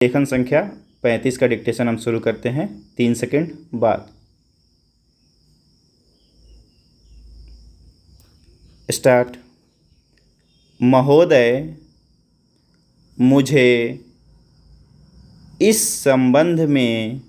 लेखन संख्या 35 का डिक्टेशन हम शुरू करते हैं 3 सेकंड बाद। स्टार्ट। महोदय, मुझे इस संबंध में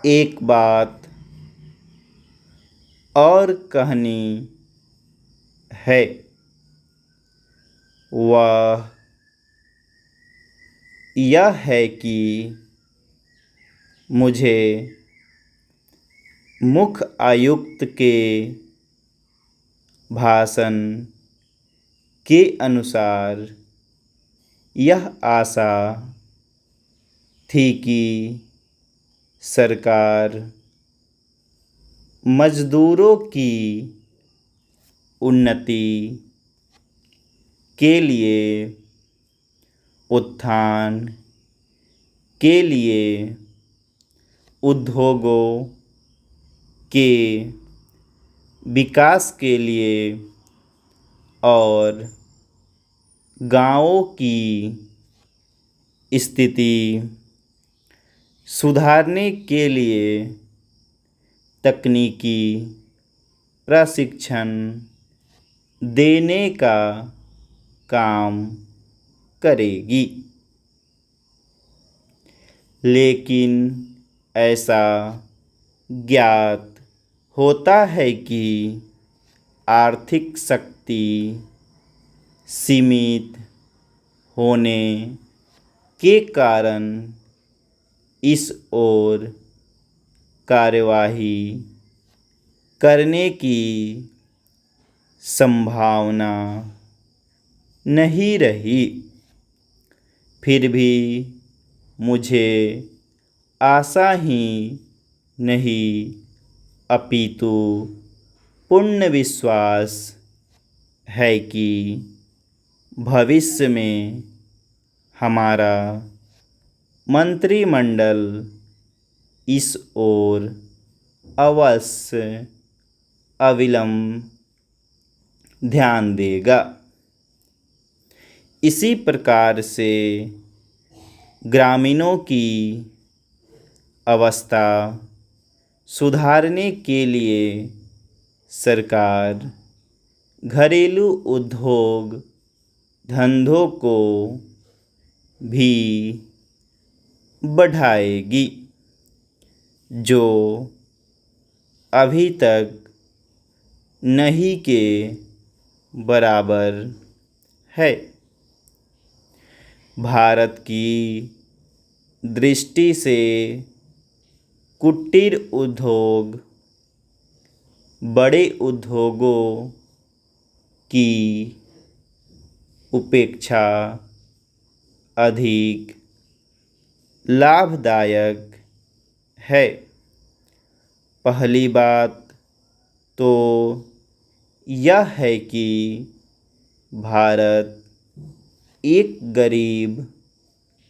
एक बात और कहनी है। वह यह है कि मुझे मुख्य आयुक्त के भाषण के अनुसार यह आशा थी कि सरकार मजदूरों की उन्नति के लिए, उत्थान के लिए, उद्योगों के विकास के लिए और गांवों की स्थिति सुधारने के लिए तकनीकी प्रशिक्षण देने का काम करेगी। लेकिन ऐसा ज्ञात होता है कि आर्थिक शक्ति सीमित होने के कारण इस ओर कार्यवाही करने की संभावना नहीं रही। फिर भी मुझे आशा ही नहीं अपितु पूर्ण विश्वास है कि भविष्य में हमारा मंत्रिमंडल इस ओर अवश्य अविलंब ध्यान देगा। इसी प्रकार से ग्रामीणों की अवस्था सुधारने के लिए सरकार घरेलू उद्योग धंधों को भी बढ़ाएगी, जो अभी तक नहीं के बराबर है। भारत की दृष्टि से कुटीर उद्योग बड़े उद्योगों की उपेक्षा अधिक लाभदायक है। पहली बात तो यह है कि भारत एक गरीब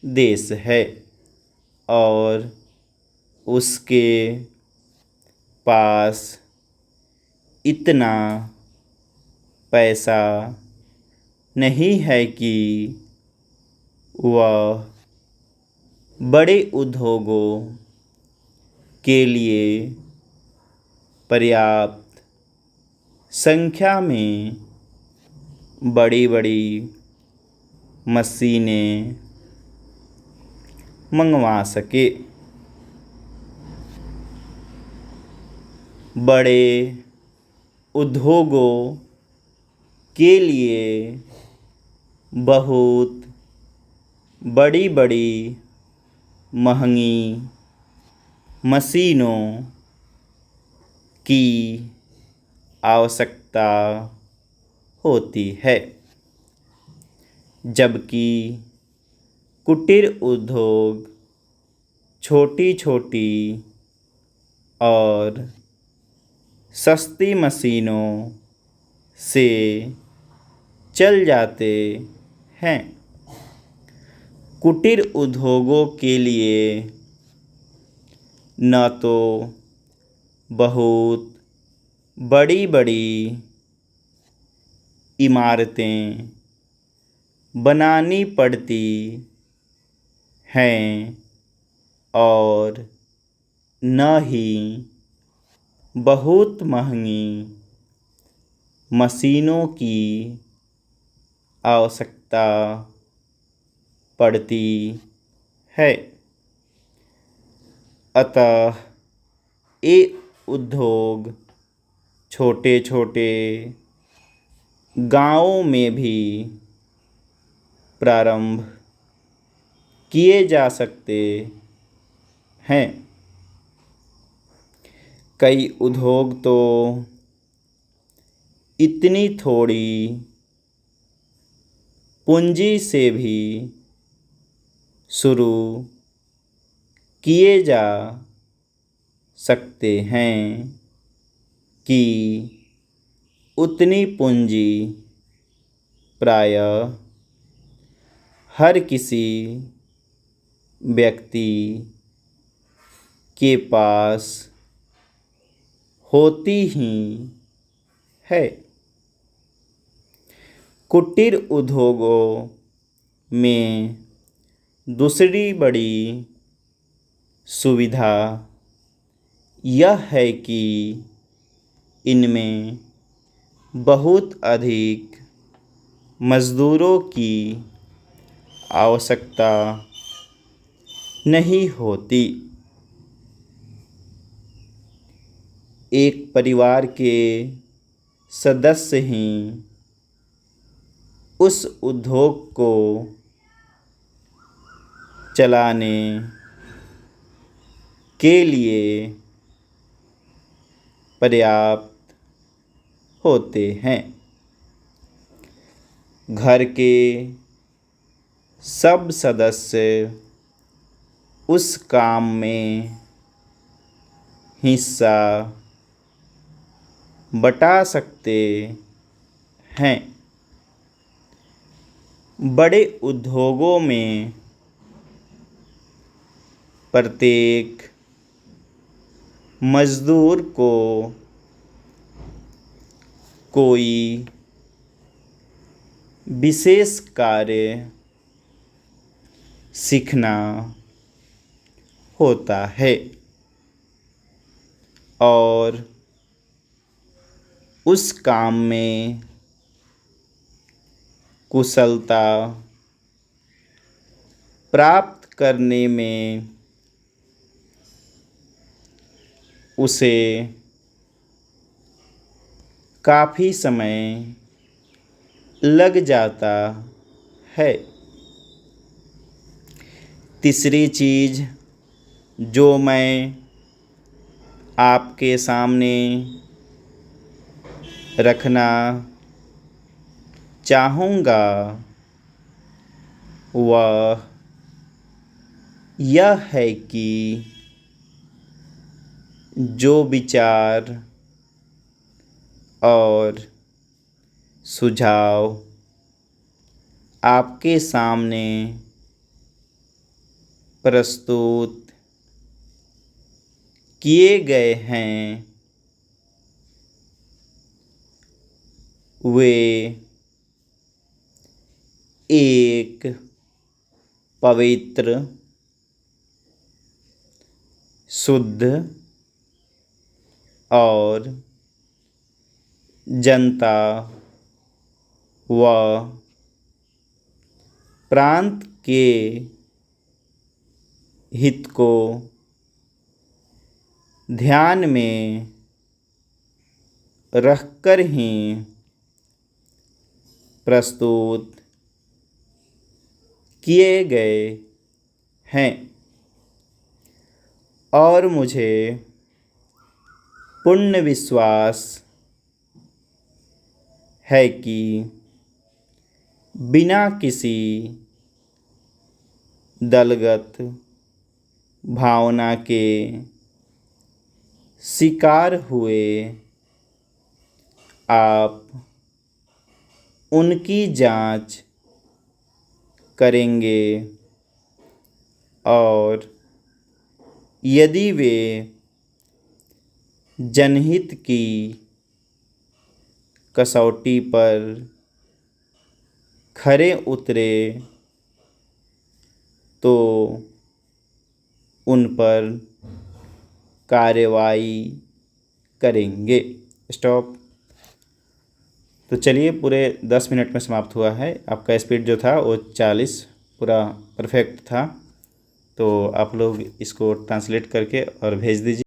देश है और उसके पास इतना पैसा नहीं है कि वह बड़े उद्योगों के लिए पर्याप्त संख्या में बड़ी बड़ी मशीनें मंगवा सके। बड़े उद्योगों के लिए बहुत बड़ी बड़ी महंगी मशीनों की आवश्यकता होती है, जबकि कुटीर उद्योग छोटी छोटी और सस्ती मशीनों से चल जाते हैं। कुटीर उद्योगों के लिए न तो बहुत बड़ी बड़ी इमारतें बनानी पड़ती हैं और न ही बहुत महंगी मशीनों की आवश्यकता पड़ती है। अतः ये उद्योग छोटे छोटे गांवों में भी प्रारंभ किए जा सकते हैं। कई उद्योग तो इतनी थोड़ी पूंजी से भी शुरू किए जा सकते हैं कि उतनी पूंजी प्रायः हर किसी व्यक्ति के पास होती ही है। कुटीर उद्योगों में दूसरी बड़ी सुविधा यह है कि इनमें बहुत अधिक मज़दूरों की आवश्यकता नहीं होती। एक परिवार के सदस्य ही उस उद्योग को चलाने के लिए पर्याप्त होते हैं। घर के सब सदस्य उस काम में हिस्सा बटा सकते हैं। बड़े उद्योगों में प्रत्येक मजदूर को कोई विशेष कार्य सीखना होता है और उस काम में कुशलता प्राप्त करने में उसे काफ़ी समय लग जाता है। तीसरी चीज़ जो मैं आपके सामने रखना चाहूँगा वह यह है कि जो विचार और सुझाव आपके सामने प्रस्तुत किए गए हैं वे एक पवित्र, शुद्ध और जनता व प्रांत के हित को ध्यान में रखकर ही प्रस्तुत किए गए हैं और मुझे पूर्ण विश्वास है कि बिना किसी दलगत भावना के शिकार हुए आप उनकी जांच करेंगे और यदि वे जनहित की कसौटी पर खरे उतरे तो उन पर कार्रवाई करेंगे। स्टॉप। तो चलिए, पूरे 10 मिनट में समाप्त हुआ है। आपका स्पीड जो था वो 40 पूरा परफेक्ट था। तो आप लोग इसको ट्रांसलेट करके और भेज दीजिए।